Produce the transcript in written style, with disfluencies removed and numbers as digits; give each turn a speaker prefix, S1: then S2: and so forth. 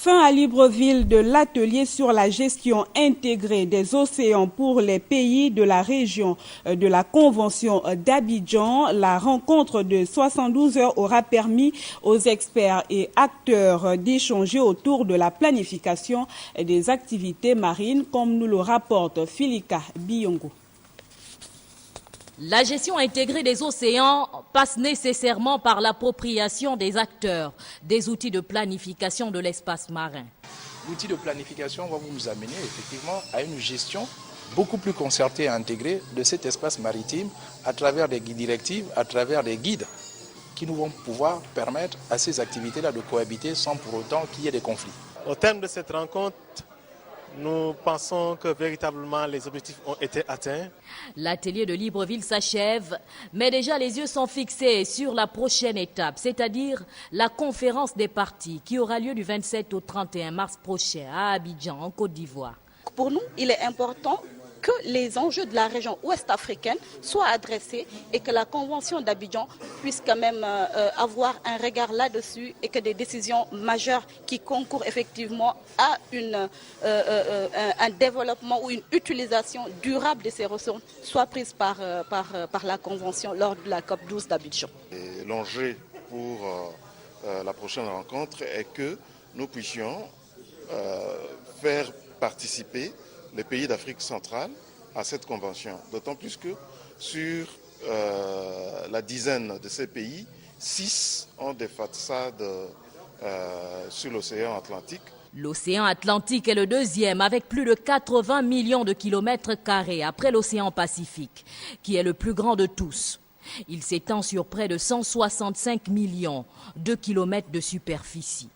S1: Fin à Libreville de l'atelier sur la gestion intégrée des océans pour les pays de la région de la Convention d'Abidjan. La rencontre de 72 heures aura permis aux experts et acteurs d'échanger autour de la planification des activités marines, comme nous le rapporte Filika Biyongo.
S2: La gestion intégrée des océans passe nécessairement par l'appropriation des acteurs, des outils de planification de l'espace marin.
S3: L'outil de planification va nous amener effectivement à une gestion beaucoup plus concertée et intégrée de cet espace maritime à travers des directives, à travers des guides qui nous vont pouvoir permettre à ces activités-là de cohabiter sans pour autant qu'il y ait des conflits.
S4: Au terme de cette rencontre, nous pensons que véritablement les objectifs ont été atteints.
S2: L'atelier de Libreville s'achève, mais déjà les yeux sont fixés sur la prochaine étape, c'est-à-dire la conférence des parties qui aura lieu du 27 au 31 mars prochain à Abidjan, en Côte d'Ivoire.
S5: Pour nous, il est important que les enjeux de la région ouest-africaine soient adressés et que la Convention d'Abidjan puisse quand même avoir un regard là-dessus et que des décisions majeures qui concourent effectivement à un développement ou une utilisation durable de ces ressources soient prises par la Convention lors de la COP12 d'Abidjan.
S6: L'enjeu pour la prochaine rencontre est que nous puissions faire participer les pays d'Afrique centrale à cette convention. D'autant plus que sur la dizaine de ces pays, 6 ont des façades sur l'océan Atlantique.
S2: L'océan Atlantique est le deuxième avec plus de 80 millions de kilomètres carrés après l'océan Pacifique, qui est le plus grand de tous. Il s'étend sur près de 165 millions de kilomètres de superficie.